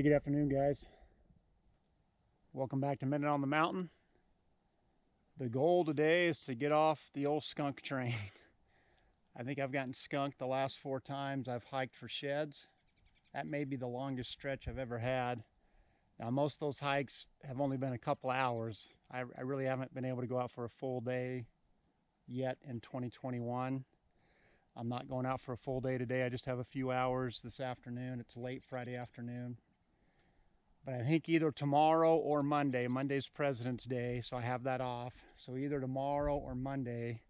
Hey, good afternoon, guys. Welcome back to Minute on the Mountain. The goal today is to get off the old skunk train. I think I've gotten skunked the last 4 times I've hiked for sheds. That may be the longest stretch I've ever had. Now, most of those hikes have only been a couple hours. I really haven't been able to go out for a full day yet in 2021. I'm not going out for a full day today. I just have a few hours this afternoon. It's late Friday afternoon. But I think either tomorrow or Monday. Monday's President's Day, so I have that off. So either tomorrow or Monday,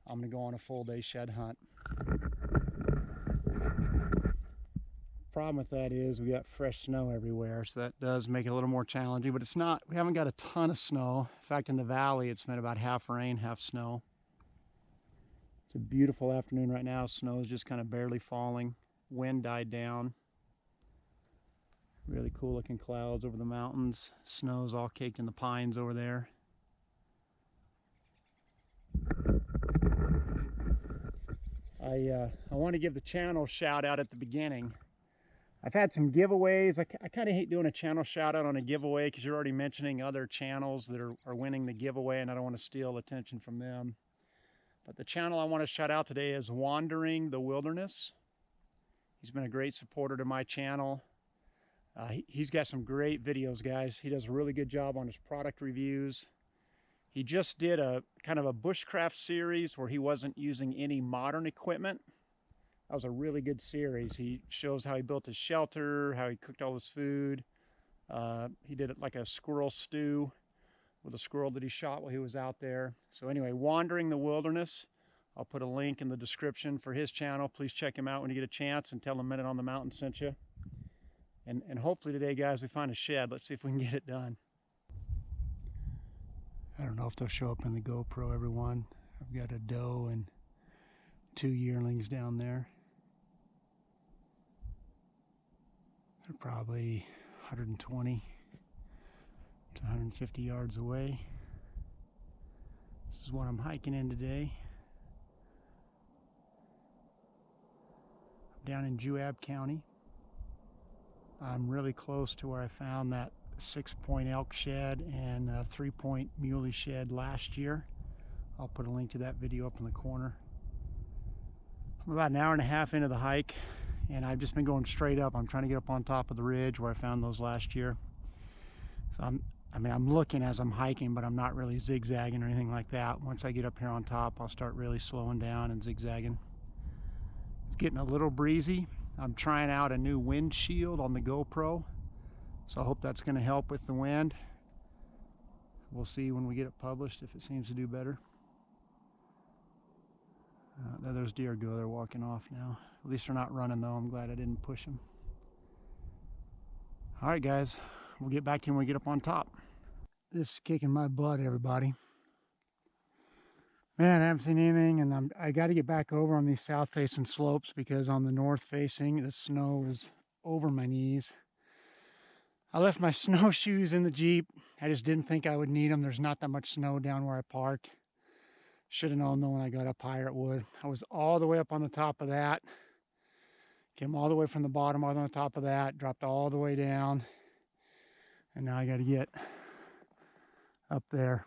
I'm gonna go on a full day shed hunt. Problem with that is we got fresh snow everywhere, so that does make it a little more challenging, but it's not, we haven't got a ton of snow. In fact, in the valley, it's been about half rain, half snow. It's a beautiful afternoon right now. Snow is just kind of barely falling. Wind died down. Really cool looking clouds over the mountains. Snow's all caked in the pines over there. I want to give the channel shout out at the beginning. I've had some giveaways. I kind of hate doing a channel shout out on a giveaway because you're already mentioning other channels that are winning the giveaway, and I don't want to steal attention from them. But the channel I want to shout out today is Wandering the Wilderness. He's been a great supporter to my channel. He's got some great videos, guys. He does a really good job on his product reviews. He just did a kind of a bushcraft series where he wasn't using any modern equipment. That was a really good series. He shows how he built his shelter, how he cooked all his food. He did it like a squirrel stew with a squirrel that he shot while he was out there. So anyway, Wandering the Wilderness. I'll put a link in the description for his channel. Please check him out when you get a chance and tell him Minute on the Mountain sent you. And hopefully today, guys, we find a shed. Let's see if we can get it done. I don't know if they'll show up in the GoPro, everyone. I've got a doe and 2 yearlings down there. They're probably 120 to 150 yards away. This is what I'm hiking in today. I'm down in Juab County. I'm really close to where I found that 6-point elk shed and a 3-point muley shed last year. I'll put a link to that video up in the corner. I'm about an hour and a half into the hike, and I've just been going straight up. I'm trying to get up on top of the ridge where I found those last year. So I'm looking as I'm hiking, but I'm not really zigzagging or anything like that. Once I get up here on top, I'll start really slowing down and zigzagging. It's getting a little breezy. I'm trying out a new windshield on the GoPro, so I hope that's going to help with the wind. We'll see when we get it published if it seems to do better. There those deer go. They're walking off now. At least they're not running, though. I'm glad I didn't push them. All right, guys. We'll get back to you when we get up on top. This is kicking my butt, everybody. Man, I haven't seen anything, and I got to get back over on these south-facing slopes because on the north-facing, the snow is over my knees. I left my snowshoes in the Jeep. I just didn't think I would need them. There's not that much snow down where I parked. Should have known though when I got up higher it would. I was all the way up on the top of that. Came all the way from the bottom on the top of that. Dropped all the way down. And now I got to get up there.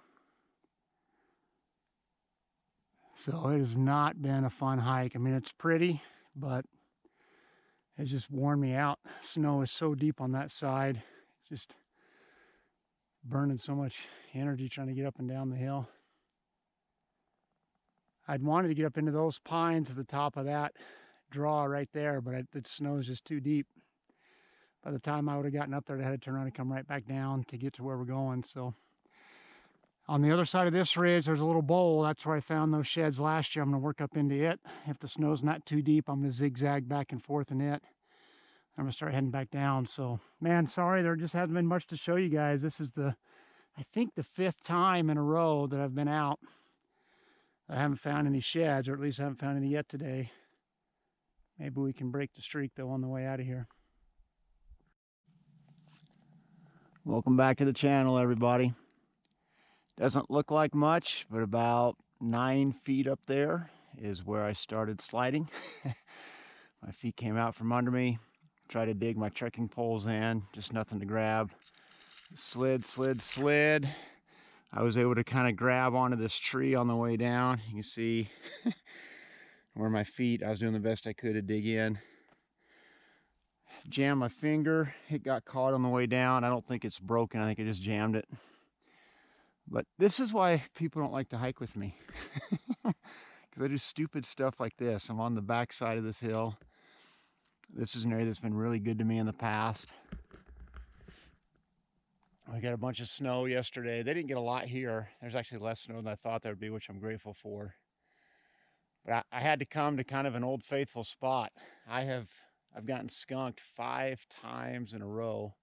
So it has not been a fun hike. I mean, it's pretty, but it's just worn me out. Snow is so deep on that side. Just burning so much energy trying to get up and down the hill. I'd wanted to get up into those pines at the top of that draw right there, but the snow is just too deep. By the time I would have gotten up there, I had to turn around and come right back down to get to where we're going. So on the other side of this ridge, there's a little bowl. That's where I found those sheds last year. I'm going to work up into it. If the snow's not too deep, I'm going to zigzag back and forth in it. I'm going to start heading back down. So, man, sorry, there just hasn't been much to show you guys. This is I think the 5th time in a row that I've been out. I haven't found any sheds, or at least I haven't found any yet today. Maybe we can break the streak, though, on the way out of here. Welcome back to the channel, everybody. Doesn't look like much, but about 9 feet up there is where I started sliding. My feet came out from under me, Try to dig my trekking poles in, just nothing to grab. Slid, slid, slid. I was able to kind of grab onto this tree on the way down. You can see where my feet, I was doing the best I could to dig in. Jammed my finger, it got caught on the way down. I don't think it's broken, I think I just jammed it. But this is why people don't like to hike with me. Because I do stupid stuff like this. I'm on the back side of this hill. This is an area that's been really good to me in the past. We got a bunch of snow yesterday. They didn't get a lot here. There's actually less snow than I thought there would be, which I'm grateful for. But I had to come to kind of an old faithful spot. I've gotten skunked 5 times in a row,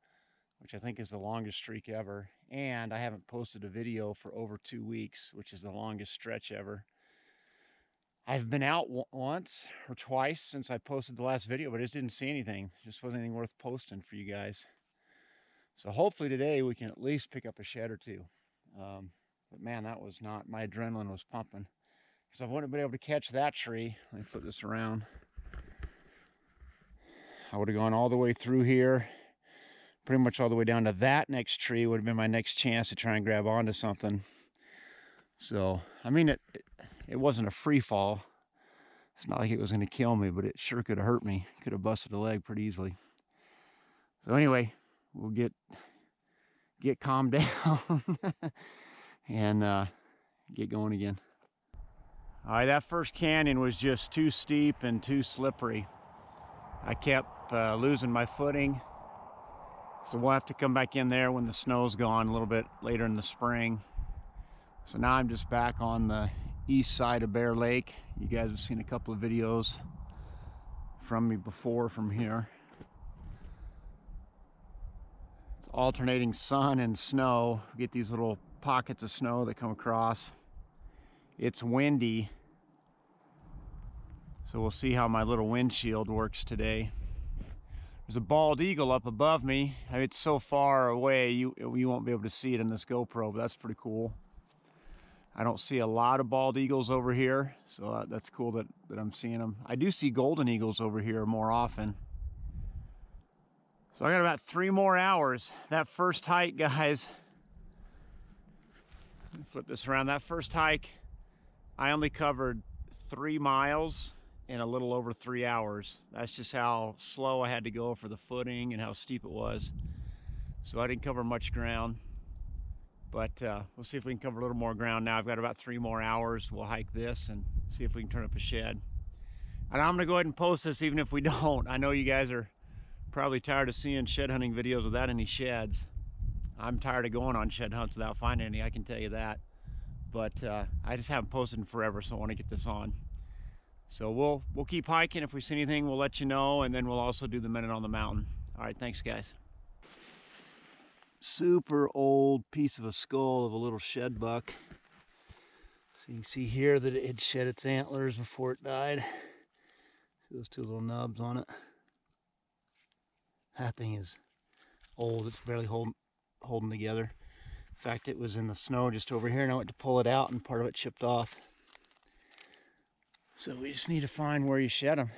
which I think is the longest streak ever. And I haven't posted a video for over 2 weeks, which is the longest stretch ever. I've been out once or twice since I posted the last video, but I just didn't see anything. Just wasn't anything worth posting for you guys. So hopefully today we can at least pick up a shed or two. But man, that was not, my adrenaline was pumping. Because I wouldn't have been able to catch that tree. Let me flip this around. I would have gone all the way through here, pretty much all the way down to that next tree would have been my next chance to try and grab onto something. So, I mean, it wasn't a free fall. It's not like it was going to kill me, but it sure could have hurt me. Could have busted a leg pretty easily. So anyway, we'll get calmed down and get going again. All right, that first canyon was just too steep and too slippery. I kept losing my footing. So we'll have to come back in there when the snow's gone a little bit later in the spring. So now I'm just back on the east side of Bear Lake. You guys have seen a couple of videos from me before from here. It's alternating sun and snow. We get these little pockets of snow that come across. It's windy, so we'll see how my little windshield works today. There's a bald eagle up above me. I mean, it's so far away you won't be able to see it in this GoPro, but that's pretty cool. I don't see a lot of bald eagles over here, so that's cool that I'm seeing them. I do see golden eagles over here more often. So I got about 3 more hours. That first hike, guys, let me flip this around. That first hike, I only covered 3 miles in a little over 3 hours. That's just how slow I had to go for the footing and how steep it was. So I didn't cover much ground, but we'll see if we can cover a little more ground now. I've got about 3 more hours. We'll hike this and see if we can turn up a shed. And I'm gonna go ahead and post this even if we don't. I know you guys are probably tired of seeing shed hunting videos without any sheds. I'm tired of going on shed hunts without finding any, I can tell you that. But I just haven't posted in forever, so I want to get this on. So we'll keep hiking. If we see anything, we'll let you know, and then we'll also do the minute on the mountain. All right, thanks, guys. Super old piece of a skull of a little shed buck. So you can see here that it had shed its antlers before it died. See those 2 little nubs on it? That thing is old. It's barely holding together. In fact, it was in the snow just over here and I went to pull it out and part of it chipped off. So we just need to find where you shed them.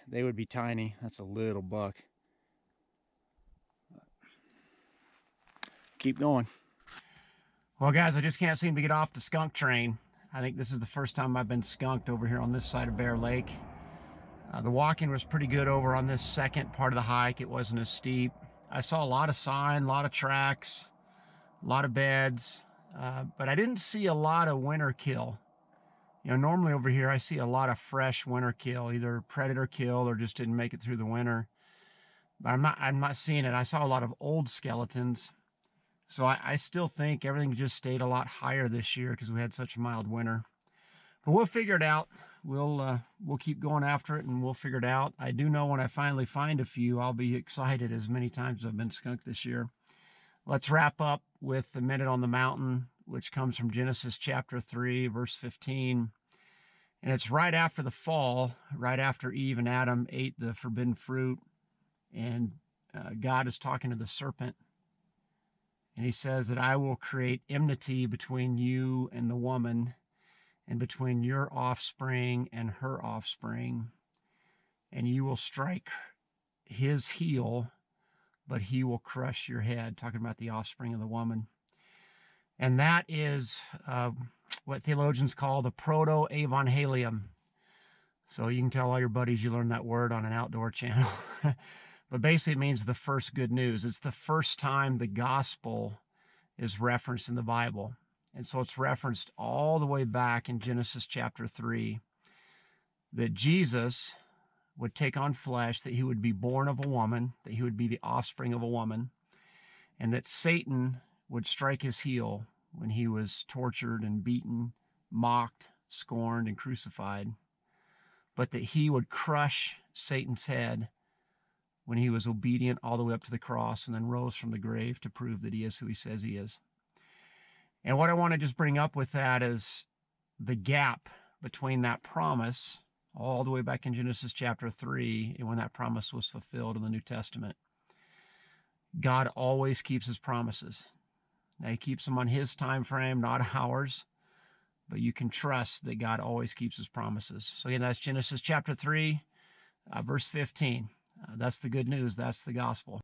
They would be tiny. That's a little buck. Keep going. Well, guys, I just can't seem to get off the skunk train. I think this is the first time I've been skunked over here on this side of Bear Lake. The walking was pretty good over on this second part of the hike. It wasn't as steep. I saw a lot of sign, a lot of tracks, a lot of beds, but I didn't see a lot of winter kill. You know, normally over here I see a lot of fresh winter kill, either predator kill or just didn't make it through the winter. But I'm not seeing it. I saw a lot of old skeletons. So I still think everything just stayed a lot higher this year because we had such a mild winter. But we'll figure it out. We'll keep going after it and we'll figure it out. I do know when I finally find a few, I'll be excited as many times as I've been skunked this year. Let's wrap up with the minute on the mountain, which comes from Genesis chapter 3, verse 15. And it's right after the fall, right after Eve and Adam ate the forbidden fruit. And God is talking to the serpent. And he says that I will create enmity between you and the woman, and between your offspring and her offspring. And you will strike his heel, but he will crush your head, talking about the offspring of the woman. And that is what theologians call the proto-evangelium. So you can tell all your buddies you learned that word on an outdoor channel. But basically it means the first good news. It's the first time the gospel is referenced in the Bible. And so it's referenced all the way back in Genesis chapter 3, that Jesus would take on flesh, that he would be born of a woman, that he would be the offspring of a woman, and that Satan would strike his heel when he was tortured and beaten, mocked, scorned, and crucified, but that he would crush Satan's head when he was obedient all the way up to the cross and then rose from the grave to prove that he is who he says he is. And what I want to just bring up with that is the gap between that promise all the way back in Genesis chapter 3 and when that promise was fulfilled in the New Testament. God always keeps his promises. Now, he keeps them on his time frame, not ours, but you can trust that God always keeps his promises. So again, that's Genesis chapter 3, verse 15. That's the good news. That's the gospel.